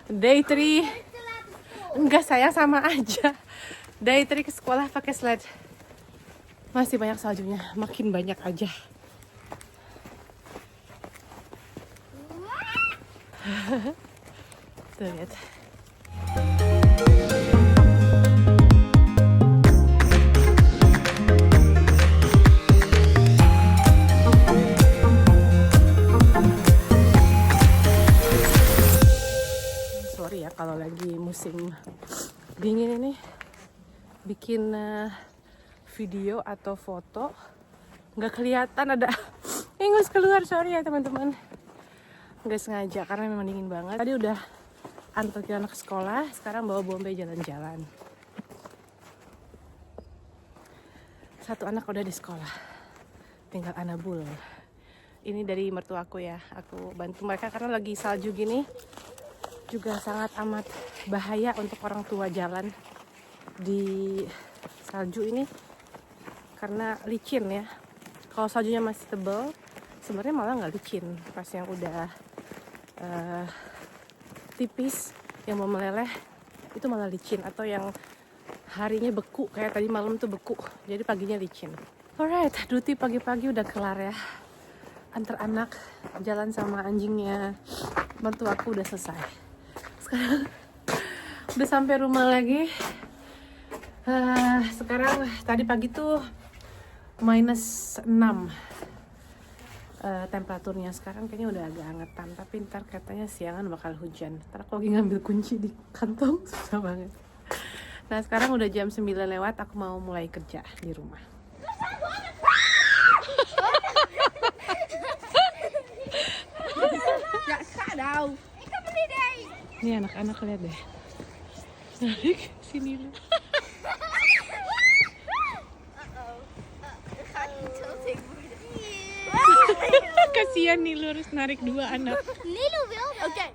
Day 3. Enggak sayang, sama aja. Day 3 ke sekolah pakai sled. Masih banyak saljunya, makin banyak aja. Tuh lihat. Sorry ya kalau lagi musim dingin ini bikin video atau foto nggak kelihatan ada ingus keluar, sorry ya teman-teman, nggak sengaja karena memang dingin banget. Tadi udah antar anak ke sekolah, sekarang bawa Bombay jalan-jalan. Satu anak udah di sekolah, tinggal Anabul. Ini dari mertuaku ya, aku bantu mereka karena lagi salju gini juga sangat amat bahaya untuk orang tua jalan di salju ini karena licin ya. Kalau saljunya masih tebal sebenarnya malah nggak licin, pas yang udah tipis yang mau meleleh itu malah licin, atau yang harinya beku kayak tadi malam tuh beku jadi paginya licin. Alright, duty pagi-pagi udah kelar ya, antar anak jalan sama anjingnya mertuaku udah selesai. Sekarang udah sampai rumah lagi. Sekarang tadi pagi tuh -6 temperaturnya, sekarang kayaknya udah agak hangetan, tapi ntar katanya siangan bakal hujan. Ntar aku lagi ngambil kunci di kantong, susah banget. Nah sekarang udah jam 9 lewat, aku mau mulai kerja di rumah. Ini anak-anak lihat deh, narik sini lu. Kasihan nih, lu harus narik dua anak. Nilu wil dat. Oké.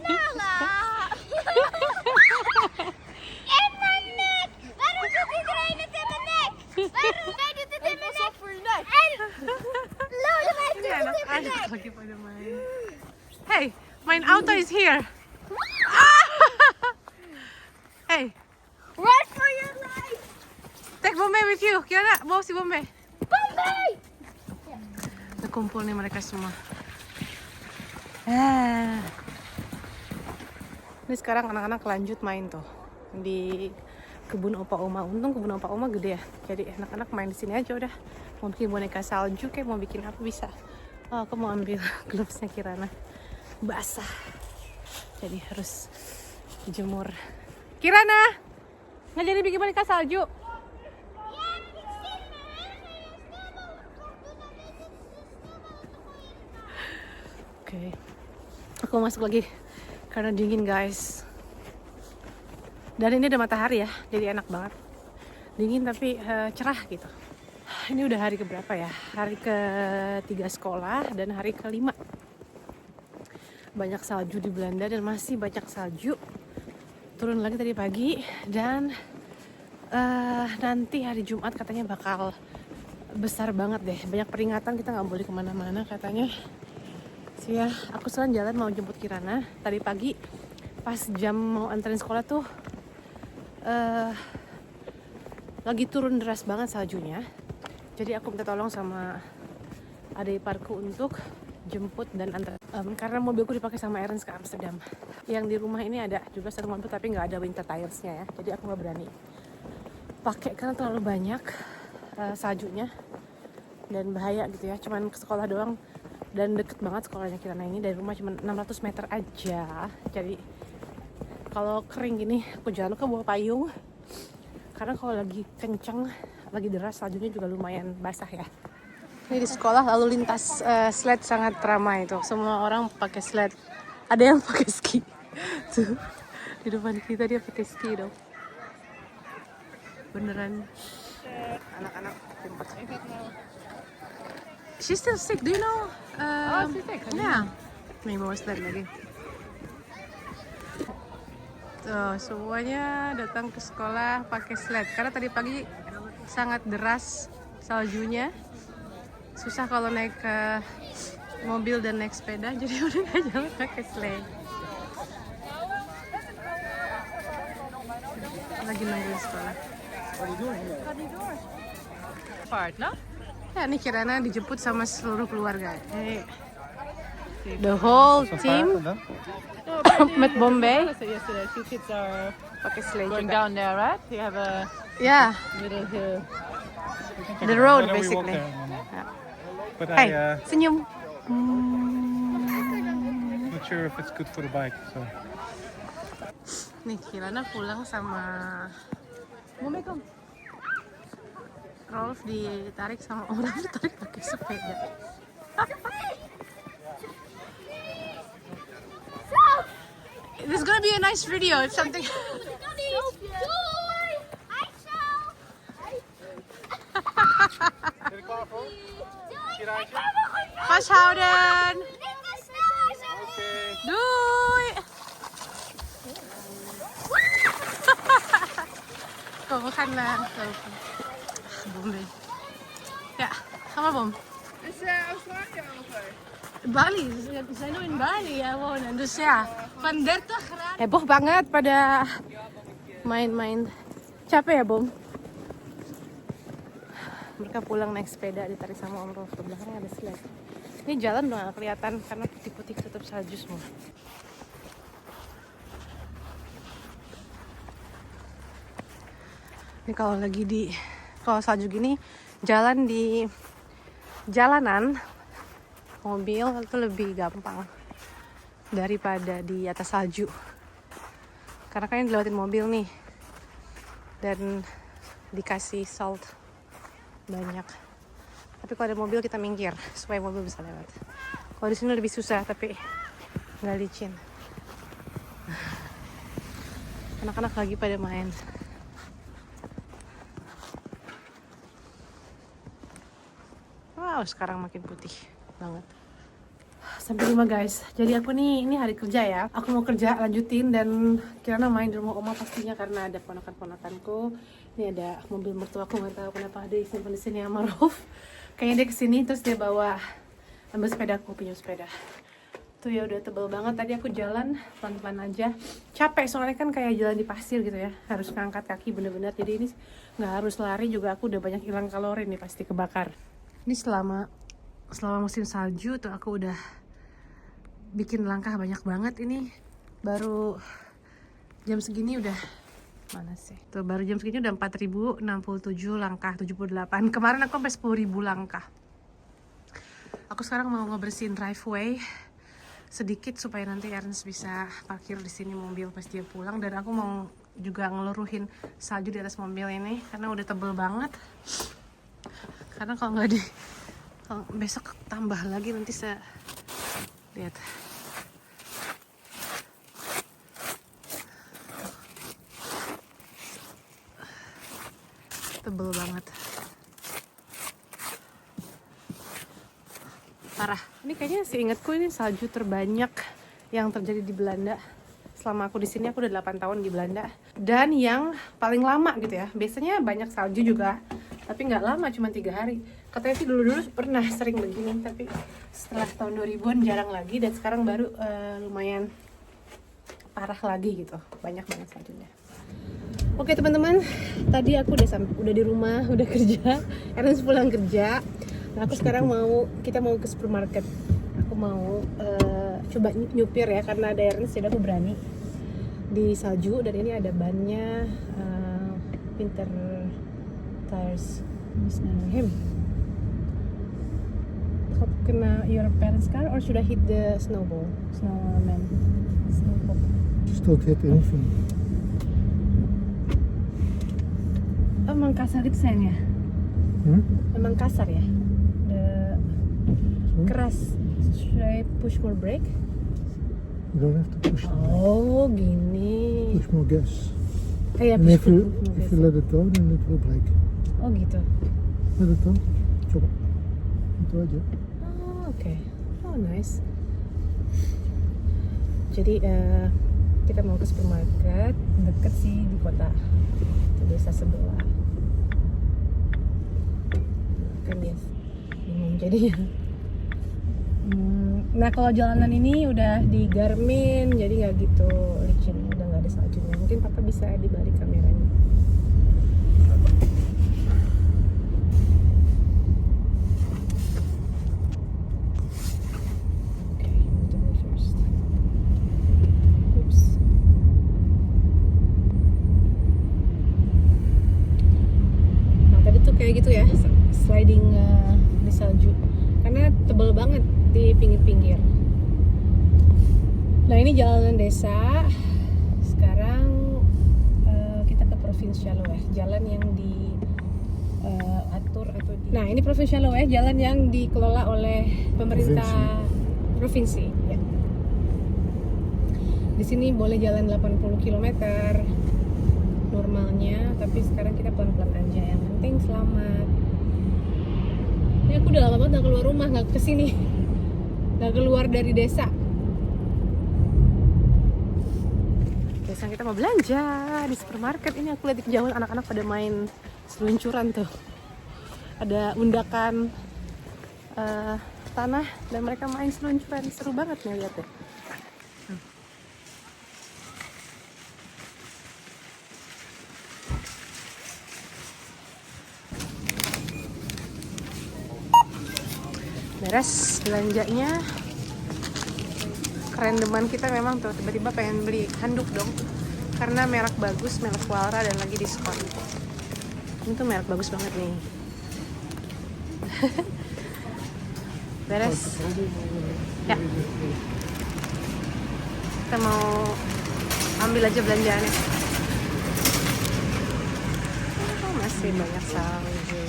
Nala! En mijn nek! Waarom doet iedereen het in mijn nek? Waarom doet het in mijn nek? Voor je nek. En Lola, wij doen het in mijn nek. Lagi pada main. Hey, mijn auto is here. Hey, Run for your life! take Bombay with you. Kiara, bawa si Bombay. Bombay! Udah kumpul nih mereka semua. Ini sekarang anak-anak lanjut main tuh di kebun Opa Oma. Untung kebun Opa Oma gede ya, jadi anak-anak main di sini aja udah. Mau bikin boneka salju kayak mau bikin apa bisa. Oh, aku mau ambil glovesnya Kirana, basah, jadi harus dijemur. Kirana, ngajarin bikin boneka salju. Oke, aku masuk lagi karena dingin guys. Dan ini ada matahari ya, jadi enak banget. Dingin tapi cerah gitu. Ini udah hari keberapa ya? Hari ke-3 sekolah dan hari ke-5. Banyak salju di Belanda dan masih banyak salju. Turun lagi tadi pagi dan nanti hari Jumat katanya bakal besar banget deh. Banyak peringatan, kita nggak boleh kemana-mana katanya. Ya, aku sekarang jalan mau jemput Kirana. Tadi pagi pas jam mau anterin sekolah tuh lagi turun deras banget saljunya. Jadi aku minta tolong sama adik iparku untuk jemput dan antar. Karena mobilku dipakai sama Ernst ke Amsterdam. Yang di rumah ini ada juga satu mobil tapi nggak ada winter tires-nya ya. Jadi aku nggak berani pakai karena terlalu banyak saljunya dan bahaya gitu ya. Cuman ke sekolah doang. Dan deket banget sekolahnya Kirana ini, dari rumah cuma 600 meter aja. Jadi kalau kering gini aku jangan lupa bawa payung, karena kalau lagi kenceng, lagi deras saljunya juga lumayan basah ya. Ini di sekolah lalu lintas sled sangat ramai tuh, semua orang pakai sled, ada yang pakai ski tuh di depan kita dia pakai ski dong, beneran anak-anak tempat. She's still sick, do you know? She's sick. Yeah. Nih bawa sled lagi. Tuh, semuanya datang ke sekolah pakai sled karena tadi pagi sangat deras saljunya. Susah kalau naik ke mobil dan naik sepeda, jadi udah nggak jalan pakai sleigh. Lagi nungguin sekolah. Partner? Ya, ini Kirana dijemput sama seluruh keluarga. The whole team met Bombay. So yesterday, 2 kids are Pakai sleigh going juga. down there, right? You have a Yeah, little hill. the road No, we walk basically. there, no, no. Yeah. But Hey, senyum. not sure if it's good for the bike. So Nih, Kirana pulang sama Bombay kom. Rolf ditarik sama orang, ditarik pakai sepeda. This is gonna be a nice video. It's something. Vasthouden. Doei. Kom, we gaan lopen. Bombay. Ja, ga maar Bom. Is Australië over? Bali, we zijn nu in Bali ya wonen. Dus ja, van 30 graden. Heboh banget pada main-main. Capek ya, Bom? Mereka pulang naik sepeda, ditarik sama Om Rolf. Ke belakangnya ada sled. Ini jalan udah gak kelihatan karena putih-putih tutup salju semua. Ini kalau salju gini, jalan di jalanan mobil itu lebih gampang daripada di atas salju. Karena kan ini dilewatin mobil nih. Dan dikasih salt banyak. Tapi kalau ada mobil kita minggir supaya mobil bisa lewat. Kalau di sini lebih susah tapi nggak licin. Anak-anak lagi pada main. Wow, sekarang makin putih banget. Sampai 5 guys. Jadi aku nih, ini hari kerja ya. Aku mau kerja lanjutin dan Kirana main di rumah oma pastinya karena ada ponakan-ponakanku. Ini ada mobil mertuaku, nggak tahu kenapa ada disimpan di sini sama Rolf. Kayaknya dia kesini terus dia bawa ambil sepedaku, pinjam sepeda. Tuh ya udah tebel banget. Tadi aku jalan pelan-pelan aja. Capek soalnya kan kayak jalan di pasir gitu ya. Harus ngangkat kaki bener-bener. Jadi ini nggak harus lari juga aku udah banyak hilang kalori nih pasti kebakar. Ini selama musim salju tuh aku udah bikin langkah banyak banget. Ini baru jam segini udah mana sih? Tuh baru jam segini udah 4067 langkah, 78. Kemarin aku sampai 10.000 langkah. Aku sekarang mau ngebersihin driveway sedikit supaya nanti Ernst bisa parkir di sini mobil pas dia pulang, dan aku mau juga ngeluruhin salju di atas mobil ini karena udah tebel banget. Karena kalau besok tambah lagi nanti saya lihat. Tebel banget. Parah. Ini kayaknya seingatku ini salju terbanyak yang terjadi di Belanda. Selama aku di sini, aku udah 8 tahun di Belanda. Dan yang paling lama gitu ya. Biasanya banyak salju juga, tapi nggak lama, cuma 3 hari. Katanya sih dulu-dulu pernah sering begini, tapi setelah tahun 2000-an jarang lagi, dan sekarang baru lumayan parah lagi gitu. Banyak banget saljunya. Oke teman-teman, tadi aku udah di rumah, udah kerja. Ernst pulang kerja. Nah, aku sekarang kita mau ke supermarket. Aku mau coba nyupir ya, karena ada Ernst jadi aku berani di salju. Dan ini ada bannya Winter Tires. Bismillahirrahmanirrahim. Kena your parents' car or should I hit the snowball? Snowman. Snowball. Just don't hit anything. Emang kasar gitu sayangnya? Emang kasar ya? Keras. Should I push more brake? You don't have to push the brake. Oh, gini. Push more gas. Ya, And if you let it go, then it will break. Oh gitu. Let it go. Coba. Itu aja. Oh, oke. Oh, nice. Jadi kita mau ke supermarket, deket sih di kota. Itu desa sebelah. kan dia bingung jadinya. Nah kalau jalanan ini udah di Garmin jadi nggak gitu licin, udah nggak ada saljunya. Mungkin papa bisa dibalik kameranya. Kayak gitu ya, sliding di salju karena tebal banget di pinggir-pinggir. Nah ini jalanan desa. Sekarang kita ke Provincial Way, jalan yang diatur atau nah ini Provincial Way, jalan yang dikelola oleh pemerintah provinsi ya. Di sini boleh jalan 80 km normalnya, tapi sekarang kita pelan-pelan aja, yang penting selamat. Ini aku udah lama banget gak keluar rumah, gak kesini, gak keluar dari desa. Biasanya kita mau belanja di supermarket. Ini aku lihat di kejauhan anak-anak pada main seluncuran tuh, ada undakan tanah dan mereka main seluncuran, seru banget nih lihat deh. Beres belanjanya. Kerendeman kita memang tuh tiba-tiba pengen beli handuk dong, karena merek bagus, merek Walra dan lagi diskon. Ini tuh merek bagus banget nih. Beres ya, kita mau ambil aja belanjaannya. Masih banyak salju.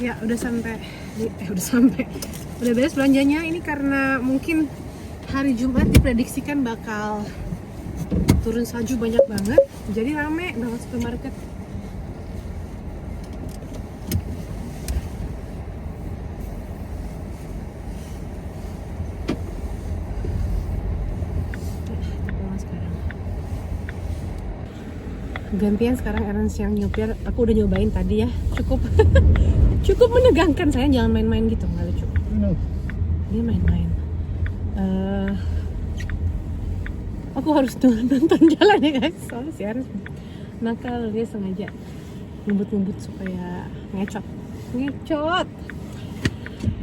Ya udah beres belanjanya. Ini karena mungkin hari Jumat diprediksikan bakal turun salju banyak banget, jadi rame banget supermarket. Gantian sekarang Ernst yang nyupir. Aku udah nyobain tadi ya, cukup menegangkan. Saya jangan main-main gitu, nggak lucu. Dia main-main. Aku harus nonton jalan ya guys, soalnya si Ernst nakal, dia sengaja ngebut-ngebut supaya ngecot.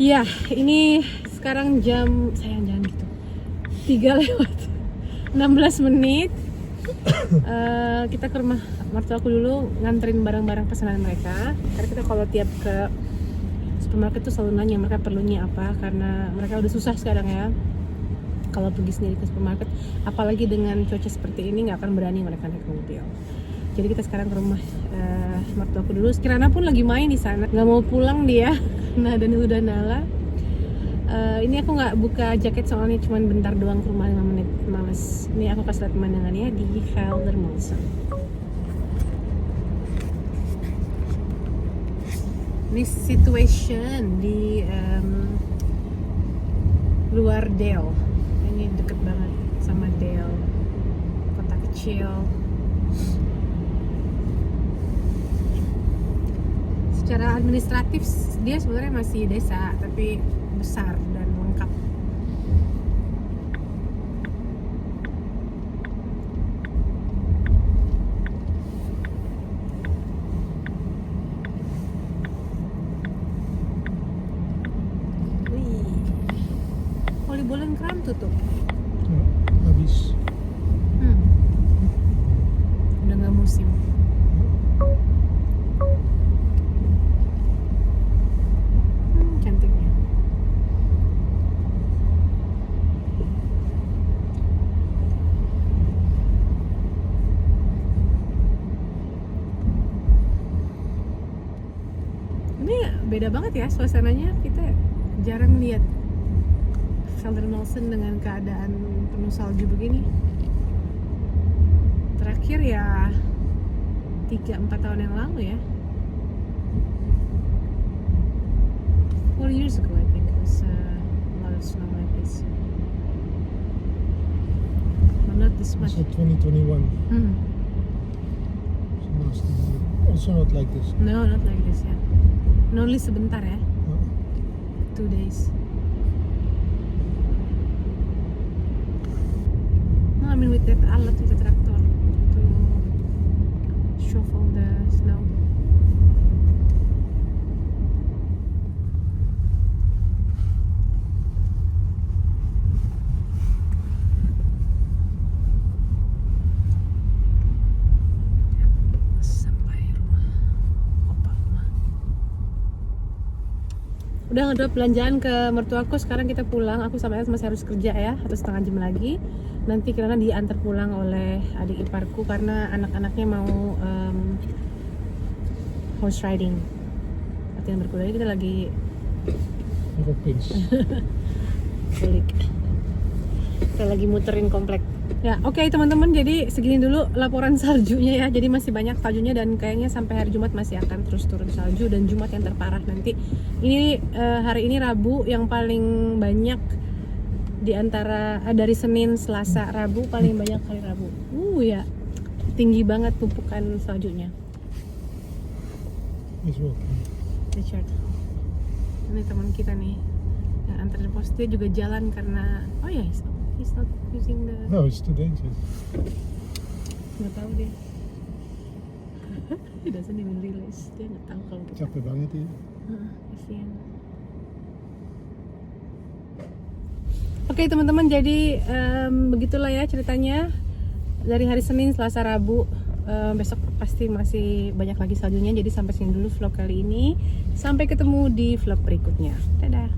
Ya ini sekarang jam, sayang jangan gitu, 3:16 menit. Kita ke rumah mertua aku dulu, nganterin barang-barang pesanan mereka. Karena kita kalau tiap ke supermarket tuh selalu nanya mereka perlunya apa, karena mereka udah susah sekarang ya kalau pergi sendiri ke supermarket, apalagi dengan cuaca seperti ini nggak akan berani mereka naik mobil. Jadi kita sekarang ke rumah mertua aku dulu. Kirana pun lagi main di sana, nggak mau pulang dia. Nah dan udah Nala. Ini aku nggak buka jaket soalnya cuma bentar doang ke rumah, 5 menit, males. Ini aku kasih lihat pemandangannya di Geldermalsen. Ini situation di luar Dale. Ini deket banget sama Dale, kota kecil. Secara administratif dia sebenarnya masih desa, tapi besar dan lengkap. Wih, Polibolen Kram tutup. Habis. Udah nggak musim. Cantiknya. Ini beda banget ya suasananya, kita jarang lihat Geldermalsen dengan keadaan penuh salju begini. Terakhir ya 3-4 tahun yang lalu ya. 4 years ago I think it was a lot of snow like this. But not this much. So 2021. Hmm. So last time. Also not like this. No, not like this ya. Only sebentar ya. 2 days. No, I mean with that alat, with the tractor to shovel the snow. Sampai rumah opa rumah. Udah ngedrop belanjaan ke mertuaku, sekarang kita pulang. Aku sama Els masih harus kerja ya, 1,5 jam lagi. Nanti Kirana diantar pulang oleh adik iparku karena anak-anaknya mau horse riding, latihan berkuda. Kita lagi Europins. balik, kita lagi muterin komplek. Ya oke teman-teman, jadi segini dulu laporan saljunya ya. Jadi masih banyak saljunya dan kayaknya sampai hari Jumat masih akan terus turun salju, dan Jumat yang terparah nanti. Ini hari ini Rabu yang paling banyak di antara dari Senin, Selasa, Rabu paling banyak kali Rabu. Ya tinggi banget tumpukan saljunya. He's walking. Richard, ini teman kita nih yang antar pos, dia juga jalan karena he's not using the, No, it's too dangerous. nggak tahu dia. He doesn't even realize, dia nggak tahu kalau kita. Capek banget ya. Kasihan. Oke teman-teman, jadi begitulah ya ceritanya dari hari Senin, Selasa, Rabu. Besok pasti masih banyak lagi saljunya. Jadi sampai sini dulu vlog kali ini. Sampai ketemu di vlog berikutnya. Dadah.